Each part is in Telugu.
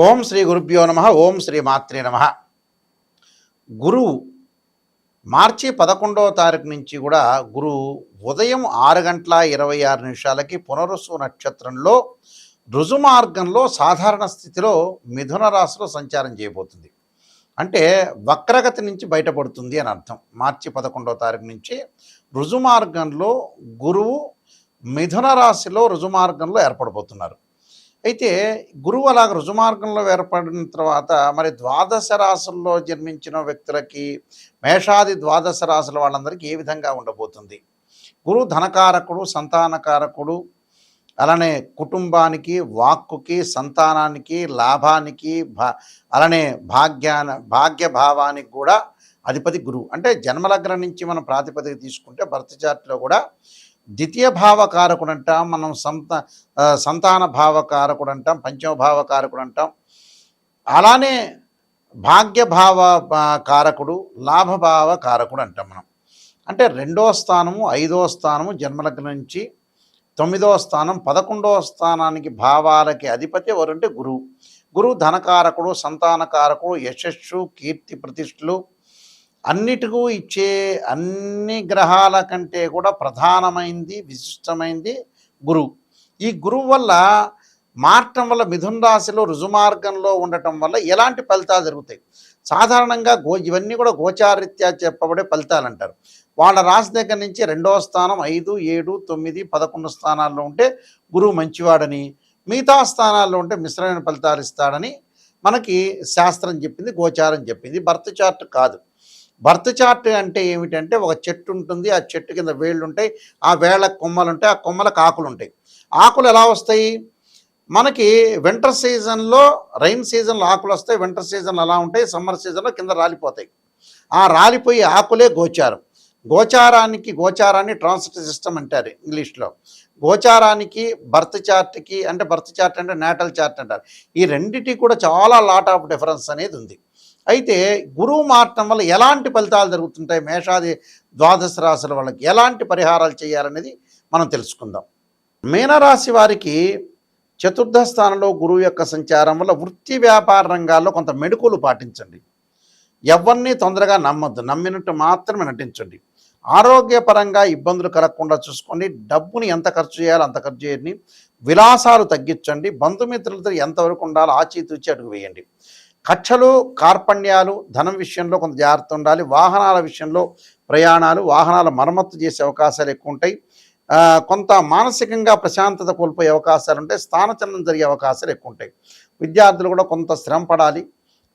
ఓం శ్రీ గురుభ్యో నమ. ఓం శ్రీ మాత్రే నమ. గురువు మార్చి 11వ తారీఖు నుంచి కూడా గురువు ఉదయం 6:26 పునరుసు నక్షత్రంలో రుజుమార్గంలో సాధారణ స్థితిలో మిథున రాశిలో సంచారం చేయబోతుంది. అంటే వక్రగతి నుంచి బయటపడుతుంది అని అర్థం. మార్చి 11వ తారీఖు నుంచి రుజుమార్గంలో గురువు మిథున రాశిలో రుజుమార్గంలో ఏర్పడబోతున్నారు. అయితే గురువు అలాగ రుజుమార్గంలో ఏర్పడిన తర్వాత మరి ద్వాదశ రాశుల్లో జన్మించిన వ్యక్తులకి, మేషాది ద్వాదశ రాశుల వాళ్ళందరికీ ఏ విధంగా ఉండబోతుంది? గురువు ధనకారకుడు, సంతానకారకుడు, అలానే కుటుంబానికి, వాక్కుకి, సంతానానికి, లాభానికి, అలానే భాగ్యభావానికి కూడా అధిపతి గురువు. అంటే జన్మలగ్నం నుంచి మనం ప్రాతిపదిక తీసుకుంటే బర్త్ చార్ట్లో కూడా ద్వితీయ భావకారకుడు అంటాం, మనం సంతాన భావకారకుడు అంటాం, పంచమ భావకారకుడు అంటాం. అలానే భాగ్యభావ కారకుడు, లాభభావ కారకుడు అంటాం మనం. అంటే 2వ స్థానము, 5వ స్థానము జన్మలగ్నం నుంచి 9వ స్థానం, 11వ స్థానానికి భావాలకి అధిపతి ఎవరంటే గురువు. గురువు ధనకారకుడు, సంతానకారకుడు, యశస్సు, కీర్తి ప్రతిష్టలు అన్నిటికూ ఇచ్చే అన్ని గ్రహాల కంటే కూడా ప్రధానమైంది, విశిష్టమైంది గురువు. ఈ గురువు వల్ల మారటం వల్ల మిథున రాశిలో రుజుమార్గంలో ఉండటం వల్ల ఎలాంటి ఫలితాలు జరుగుతాయి? సాధారణంగా ఇవన్నీ కూడా గోచారీత్యా చెప్పబడే ఫలితాలు అంటారు. వాళ్ళ రాశి దగ్గర నుంచి 2వ స్థానం, 5, 7, 9, 11 స్థానాల్లో ఉంటే గురువు మంచివాడని, మిగతా స్థానాల్లో ఉంటే మిశ్రమైన ఫలితాలు ఇస్తాడని మనకి శాస్త్రం చెప్పింది, గోచారం చెప్పింది. బర్త్ చార్ట్ కాదు. బర్త్ చార్ట్ అంటే ఏమిటంటే ఒక చెట్టు ఉంటుంది, ఆ చెట్టు కింద వేళ్ళు ఉంటాయి, ఆ వేళ్ళకు కొమ్మలు ఉంటాయి, ఆ కొమ్మలకు ఆకులు ఉంటాయి. ఆకులు ఎలా వస్తాయి? మనకి వింటర్ సీజన్లో, రైన్ సీజన్లో ఆకులు వస్తాయి, వింటర్ సీజన్లో అలా ఉంటాయి, సమ్మర్ సీజన్లో కింద రాలిపోతాయి. ఆ రాలిపోయి ఆకులే గోచారం. గోచారాన్ని ట్రాన్సిట్ సిస్టమ్ అంటారు ఇంగ్లీష్లో. గోచారానికి బర్త్ చార్ట్కి, అంటే బర్త్ చార్ట్ అంటే నేటల్ చార్ట్ అంటారు. ఈ రెండిటి కూడా చాలా లాట్ ఆఫ్ డిఫరెన్స్ అనేది ఉంది. అయితే గురువు మారటం వల్ల ఎలాంటి ఫలితాలు జరుగుతుంటాయి, మేషాది ద్వాదశ రాశుల వాళ్ళకి ఎలాంటి పరిహారాలు చేయాలనేది మనం తెలుసుకుందాం. మీనరాశి వారికి 4వ స్థానంలో గురువు యొక్క సంచారం వల్ల వృత్తి వ్యాపార రంగాల్లో కొంత మెడుకులు పాటించండి. ఎవరిని తొందరగా నమ్మొద్దు, నమ్మినట్టు మాత్రమే నటించండి. ఆరోగ్యపరంగా ఇబ్బందులు కలగకుండా చూసుకోండి. డబ్బుని ఎంత ఖర్చు చేయాలో అంత ఖర్చు చేయండి. విలాసాలు తగ్గించండి. బంధుమిత్రులతో ఎంతవరకు ఉండాలో ఆచితూచి అడుగు వేయండి. కక్షలు, కార్పణ్యాలు, ధనం విషయంలో కొంత జాగ్రత్త ఉండాలి. వాహనాల విషయంలో ప్రయాణాలు, వాహనాల మరమ్మత్తు చేసే అవకాశాలు ఎక్కువ ఉంటాయి. కొంత మానసికంగా ప్రశాంతత కోల్పోయే అవకాశాలు ఉంటాయి. స్థానచలనం జరిగే అవకాశాలు ఎక్కువ ఉంటాయి. విద్యార్థులు కూడా కొంత శ్రమ పడాలి.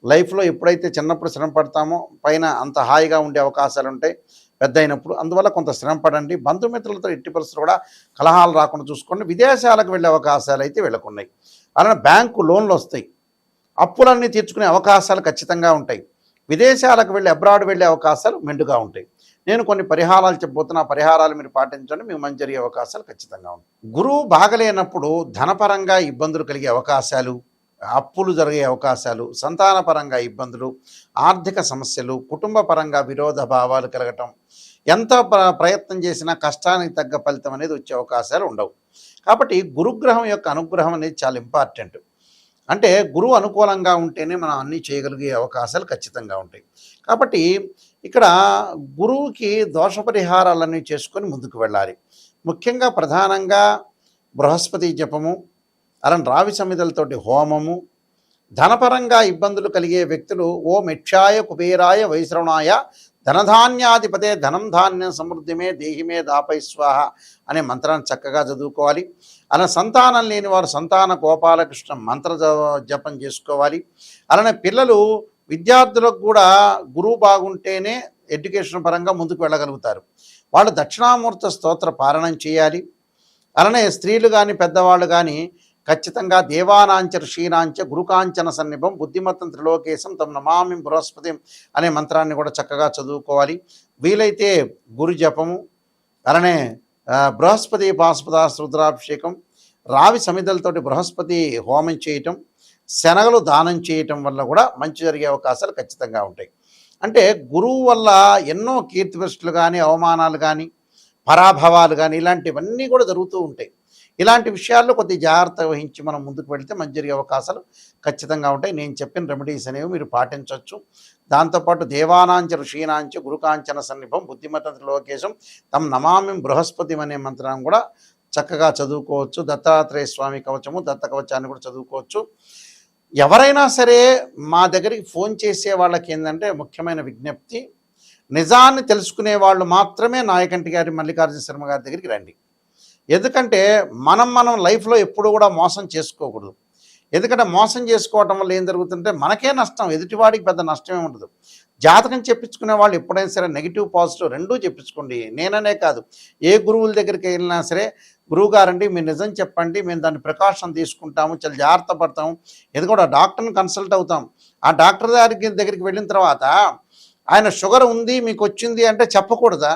లైఫ్లో ఎప్పుడైతే చిన్నప్పుడు శ్రమ పడతామో పైన అంత హాయిగా ఉండే అవకాశాలు ఉంటాయి పెద్ద అయినప్పుడు. అందువల్ల కొంత శ్రమ పడండి. బంధుమిత్రులతో ఎట్టి పరిస్థితులు కూడా కలహాలు రాకుండా చూసుకోండి. విదేశాలకు వెళ్ళే అవకాశాలు అయితే వెళ్ళకున్నాయి. అలానే బ్యాంకు లోన్లు వస్తాయి. అప్పులన్నీ తీర్చుకునే అవకాశాలు ఖచ్చితంగా ఉంటాయి. విదేశాలకు వెళ్ళి, అబ్రాడ్ వెళ్ళే అవకాశాలు మెండుగా ఉంటాయి. నేను కొన్ని పరిహారాలు చెప్పబోతున్నా. పరిహారాలు మీరు పాటించండి, మీకు మంచి జరిగే అవకాశాలు ఖచ్చితంగా ఉంటాయి. గురువు బాగలేనప్పుడు ధనపరంగా ఇబ్బందులు కలిగే అవకాశాలు, అప్పులు జరిగే అవకాశాలు, సంతానపరంగా ఇబ్బందులు, ఆర్థిక సమస్యలు, కుటుంబ పరంగా విరోధ భావాలు కలగటం, ఎంత ప్రయత్నం చేసినా కష్టానికి తగ్గ ఫలితం అనేది వచ్చే అవకాశాలు ఉండవు. కాబట్టి గురుగ్రహం యొక్క అనుగ్రహం అనేది చాలా ఇంపార్టెంట్. అంటే గురువు అనుకూలంగా ఉంటేనే మనం అన్నీ చేయగలిగే అవకాశాలు ఖచ్చితంగా ఉంటాయి. కాబట్టి ఇక్కడ గురువుకి దోష పరిహారాలన్నీ చేసుకొని ముందుకు వెళ్ళాలి. ముఖ్యంగా ప్రధానంగా బృహస్పతి జపము, అలాంటి రావి సమిధలతోటి హోమము. ధనపరంగా ఇబ్బందులు కలిగే వ్యక్తులు ఓం యక్షాయ కుబేరాయ వైశ్రవణాయ ధనధాన్యాధిపతే ధనం ధాన్యం సమృద్ధిమే దేహిమే దాపై స్వాహ అనే మంత్రాన్ని చక్కగా చదువుకోవాలి. అలా సంతానం లేని వారు సంతాన గోపాలకృష్ణ మంత్ర జపం చేసుకోవాలి. అలానే పిల్లలు, విద్యార్థులకు కూడా గురువు బాగుంటేనే ఎడ్యుకేషన్ పరంగా ముందుకు వెళ్ళగలుగుతారు. వాళ్ళు దక్షిణామూర్తి స్తోత్ర పారాయణం చేయాలి. అలానే స్త్రీలు కానీ పెద్దవాళ్ళు కానీ ఖచ్చితంగా దేవానాంచ ఋషీనాంచ గురుకాంచన సన్నిభం బుద్ధిమత్తం త్రిలోకేశం తమ నమామి బృహస్పతి అనే మంత్రాన్ని కూడా చక్కగా చదువుకోవాలి. వీలైతే గురు జపము, అలానే బృహస్పతి పాశుపదాస్త్ర రుద్రాభిషేకం, రావి సమిధలతోటి బృహస్పతి హోమం చేయటం, శనగలు దానం చేయటం వల్ల కూడా మంచి జరిగే అవకాశాలు ఖచ్చితంగా ఉంటాయి. అంటే గురువు వల్ల ఎన్నో కీర్తిప్రతిష్టలు కానీ, అవమానాలు కానీ, పరాభవాలు కానీ ఇలాంటివన్నీ కూడా జరుగుతూ ఉంటాయి. ఇలాంటి విషయాల్లో కొద్ది జాగ్రత్త వహించి మనం ముందుకు వెళితే మంచి జరిగే అవకాశాలు ఖచ్చితంగా ఉంటాయి. నేను చెప్పిన రెమెడీస్ అనేవి మీరు పాటించవచ్చు. దాంతోపాటు దేవానాంచ ఋషీనాంచ గురుకాంచన సన్నిభం బుద్ధిమత లోకేశం తం నమామి బృహస్పతి అనే మంత్రాన్ని కూడా చక్కగా చదువుకోవచ్చు. దత్తాత్రేయ స్వామి కవచము, దత్త కవచాన్ని కూడా చదువుకోవచ్చు. ఎవరైనా సరే మా దగ్గరికి ఫోన్ చేసే వాళ్ళకి ఏంటంటే ముఖ్యమైన విజ్ఞప్తి, నిజాన్ని తెలుసుకునే వాళ్ళు మాత్రమే నాయకంటి గారి మల్లికార్జున శర్మ గారి దగ్గరికి రండి. ఎందుకంటే మనం లైఫ్లో ఎప్పుడు కూడా మోసం చేసుకోకూడదు. ఎందుకంటే మోసం చేసుకోవటం వల్ల ఏం జరుగుతుంటే మనకే నష్టం, ఎదుటివాడికి పెద్ద నష్టమే ఉండదు. జాతకం చెప్పించుకునే వాళ్ళు ఎప్పుడైనా సరే నెగిటివ్ పాజిటివ్ రెండూ చెప్పించుకోండి. నేననే కాదు, ఏ గురువుల దగ్గరికి వెళ్ళినా సరే, గురువుగారండి మీరు నిజం చెప్పండి, మేము దాన్ని ప్రికాషన్ తీసుకుంటాము, చాలా జాగ్రత్త పడతాము. ఎందుకంటే డాక్టర్ని కన్సల్ట్ అవుతాం. ఆ డాక్టర్ దగ్గరికి వెళ్ళిన తర్వాత ఆయన షుగర్ ఉంది మీకు వచ్చింది అంటే చెప్పకూడదా?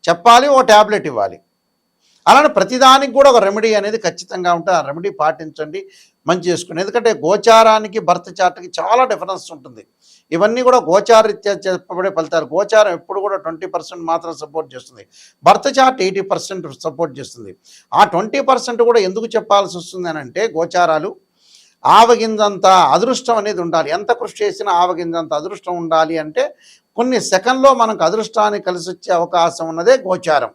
చెప్పాలి, ఓ ట్యాబ్లెట్ ఇవ్వాలి. అలానే ప్రతిదానికి కూడా ఒక రెమెడీ అనేది ఖచ్చితంగా ఉంటుంది. ఆ రెమెడీ పాటించండి, మంచి చేసుకోండి. ఎందుకంటే గోచారానికి బర్త్ చార్ట్కి చాలా డిఫరెన్స్ ఉంటుంది. ఇవన్నీ కూడా గోచారరీత్యా చెప్పబడే ఫలితాలు. గోచారం ఎప్పుడు కూడా 20% మాత్రం సపోర్ట్ చేస్తుంది, బర్త్ చార్ట్ 80% సపోర్ట్ చేస్తుంది. ఆ 20% కూడా ఎందుకు చెప్పాల్సి వస్తుంది అని అంటే, గోచారాలు ఆవగింజంత అదృష్టం అనేది ఉండాలి. ఎంత కృషి చేసినా ఆవగింజంత అదృష్టం ఉండాలి అంటే కొన్ని సెకండ్లో మనకు అదృష్టాన్ని కలిసి వచ్చే అవకాశం ఉన్నదే గోచారం.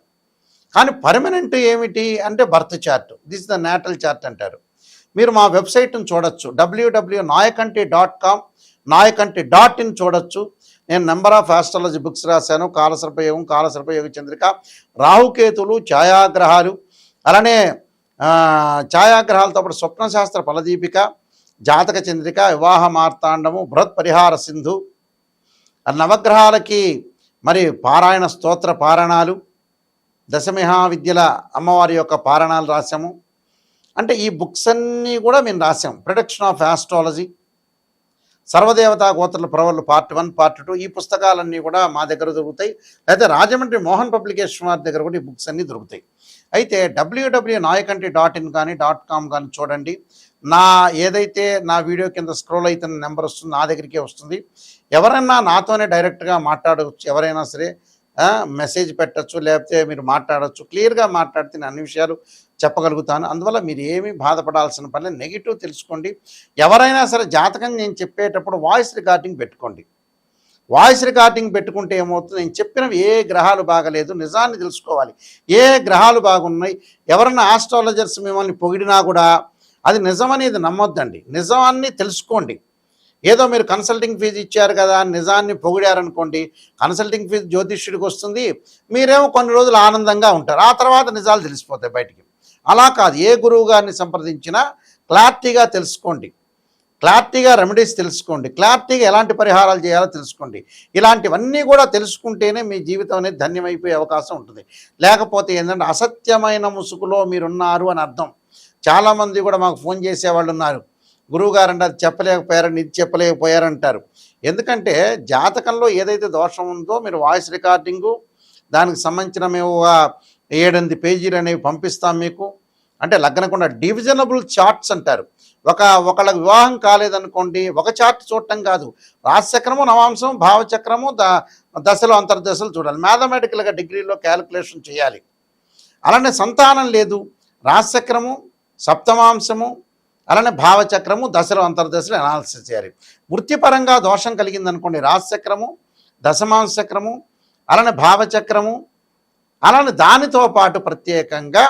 కానీ పర్మనెంట్ ఏమిటి అంటే birth chart. This the natal chart అంటారు. మీరు మా వెబ్సైట్ని చూడొచ్చు, www.nayakanti.com, nayakanti.in చూడొచ్చు. నేను నెంబర్ ఆఫ్ ఆస్ట్రాలజీ బుక్స్ రాశాను. కాలసర్పయోగం, కాలసర్పయోగ చంద్రిక, రాహుకేతులు, ఛాయాగ్రహాలు, అలానే ఛాయాగ్రహాలతో పాటు స్వప్నశాస్త్ర ఫలదీపిక, జాతక చంద్రిక, వివాహ మార్తాండము, బృహత్ పరిహార సింధు, నవగ్రహాలకి మరి పారాయణ స్తోత్ర పారాయణాలు, దశమహావిద్యల అమ్మవారి యొక్క పారాయణాలు రాశాము. అంటే ఈ బుక్స్ అన్నీ కూడా మేము రాసాం. ప్రొడక్షన్ ఆఫ్ ఆస్ట్రాలజీ, సర్వదేవతా గోత్రుల ప్రవర్లు పార్ట్ 1, పార్ట్ 2 ఈ పుస్తకాలన్నీ కూడా మా దగ్గర దొరుకుతాయి. అయితే రాజమండ్రి మోహన్ పబ్లికేషన్ వారి దగ్గర కూడా ఈ బుక్స్ అన్నీ దొరుకుతాయి. అయితే www.nayakanti.in కానీ .com కానీ చూడండి. ఏదైతే నా వీడియో కింద స్క్రోల్ అవుతున్న నెంబర్ వస్తుంది, నా దగ్గరికే వస్తుంది. ఎవరైనా నాతోనే డైరెక్ట్గా మాట్లాడవచ్చు. ఎవరైనా సరే మెసేజ్ పెట్టచ్చు, లేకపోతే మీరు మాట్లాడచ్చు. క్లియర్గా మాట్లాడితే నేను అన్ని విషయాలు చెప్పగలుగుతాను. అందువల్ల మీరు ఏమీ బాధపడాల్సిన పని లేదు. నెగిటివ్ తెలుసుకోండి. ఎవరైనా సరే జాతకం నేను చెప్పేటప్పుడు వాయిస్ రికార్డింగ్ పెట్టుకోండి. వాయిస్ రికార్డింగ్ పెట్టుకుంటే ఏమవుతుంది, నేను చెప్పినవి ఏ గ్రహాలు బాగలేదు, నిజాన్ని తెలుసుకోవాలి. ఏ గ్రహాలు బాగున్నాయి, ఎవరన్నా ఆస్ట్రాలజర్స్ మిమ్మల్ని పొగిడినా కూడా అది నిజమనేది నమ్మొద్దండి. నిజాన్ని తెలుసుకోండి. ఏదో మీరు కన్సల్టింగ్ ఫీజు ఇచ్చారు కదా నిజాన్ని పొగిడారనుకోండి, కన్సల్టింగ్ ఫీజు జ్యోతిష్యుడికి వస్తుంది, మీరేమో కొన్ని రోజులు ఆనందంగా ఉంటారు, ఆ తర్వాత నిజాలు తెలిసిపోతాయి బయటికి. అలా కాదు, ఏ గురువు గారిని సంప్రదించినా క్లారిటీగా తెలుసుకోండి, క్లారిటీగా రెమెడీస్ తెలుసుకోండి, క్లారిటీగా ఎలాంటి పరిహారాలు చేయాలో తెలుసుకోండి. ఇలాంటివన్నీ కూడా తెలుసుకుంటేనే మీ జీవితం అనేది ధన్యమైపోయే అవకాశం ఉంటుంది. లేకపోతే ఏంటంటే అసత్యమైన ముసుగులో మీరున్నారు అని అర్థం. చాలామంది కూడా మాకు ఫోన్ చేసేవాళ్ళు ఉన్నారు, గురువుగారంటే అది చెప్పలేకపోయారని, ఇది చెప్పలేకపోయారంటారు. ఎందుకంటే జాతకంలో ఏదైతే దోషం ఉందో మీరు వాయిస్ రికార్డింగు, దానికి సంబంధించిన మేము 7-8 పేజీలు అనేవి పంపిస్తాం మీకు. అంటే లగ్నకుండా డివిజనబుల్ చార్ట్స్ అంటారు. ఒకళ్ళకి వివాహం కాలేదనుకోండి, ఒక చార్ట్ చూడటం కాదు, రాశిచక్రము, నవాంశం, భావచక్రము, దశలు, అంతర్దశలు చూడాలి. మ్యాథమెటికల్గా డిగ్రీలో క్యాలిక్యులేషన్ చేయాలి. అలానే సంతానం లేదు, రాశిచక్రము, సప్తమాంశము, అలానే భావచక్రము, దశలు, అంతర్దశలు అనాలిసిస్ చేయాలి. వృత్తిపరంగా దోషం కలిగిందనుకోండి, రాశిచక్రము, దశమాంశ చక్రము, అలానే భావచక్రము, అలానే దానితో పాటు ప్రత్యేకంగా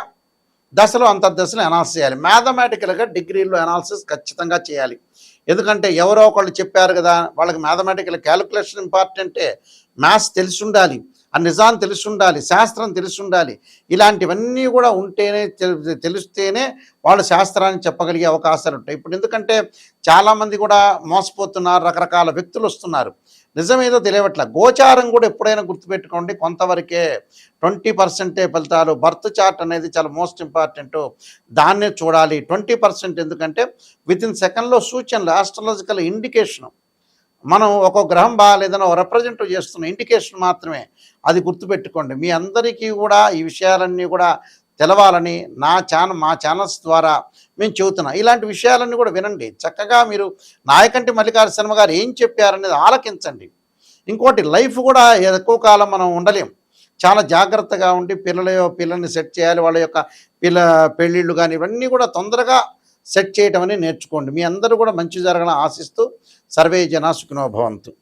దశలు, అంతర్దశలు అనాలిసిస్ చేయాలి. మ్యాథమెటికల్గా డిగ్రీలో అనాలిసిస్ ఖచ్చితంగా చేయాలి. ఎందుకంటే ఎవరో ఒకళ్ళు చెప్పారు కదా, వాళ్ళకి మ్యాథమెటికల్ క్యాలిక్యులేషన్ ఇంపార్టెంటే, మ్యాథ్స్ తెలిసి ఉండాలి, ఆ నిజాన్ని తెలిసి ఉండాలి, శాస్త్రం తెలిసి ఉండాలి. ఇలాంటివన్నీ కూడా ఉంటేనే తెలిస్తేనే వాళ్ళు శాస్త్రాన్ని చెప్పగలిగే అవకాశాలు ఉంటాయి. ఇప్పుడు ఎందుకంటే చాలామంది కూడా మోసపోతున్నారు, రకరకాల వ్యక్తులు వస్తున్నారు, నిజమేదో తెలియవట్ల. గోచారం కూడా ఎప్పుడైనా గుర్తుపెట్టుకోండి, కొంతవరకే 20% ఫలితాలు. బర్త్ చార్ట్ అనేది చాలా మోస్ట్ ఇంపార్టెంట్, దాన్నే చూడాలి. 20% ఎందుకంటే వితిన్ సెకండ్లో సూచనలు, ఆస్ట్రాలజికల్ ఇండికేషను. మనం ఒక్కొక్క గ్రహం బాగాలేదని రిప్రజెంట్ చేస్తున్న ఇండికేషన్ మాత్రమే, అది గుర్తుపెట్టుకోండి. మీ అందరికీ కూడా ఈ విషయాలన్నీ కూడా తెలవాలని మా ఛానల్స్ ద్వారా మేము చెబుతున్నాం. ఇలాంటి విషయాలన్నీ కూడా వినండి. చక్కగా మీరు నాయకంటి మల్లికార్జున శర్మ గారు ఏం చెప్పారనేది ఆలకించండి. ఇంకోటి, లైఫ్ కూడా ఎక్కువ కాలం మనం ఉండలేం. చాలా జాగ్రత్తగా ఉండి పిల్లల్ని సెట్ చేయాలి. వాళ్ళ యొక్క పిల్ల పెళ్ళిళ్ళు గాని ఇవన్నీ కూడా తొందరగా సెట్ చేయటం అని నేర్చుకోండి. మీ అందరూ కూడా మంచి జరగాలని ఆశిస్తూ సర్వే జనా సుఖినో భవంతు.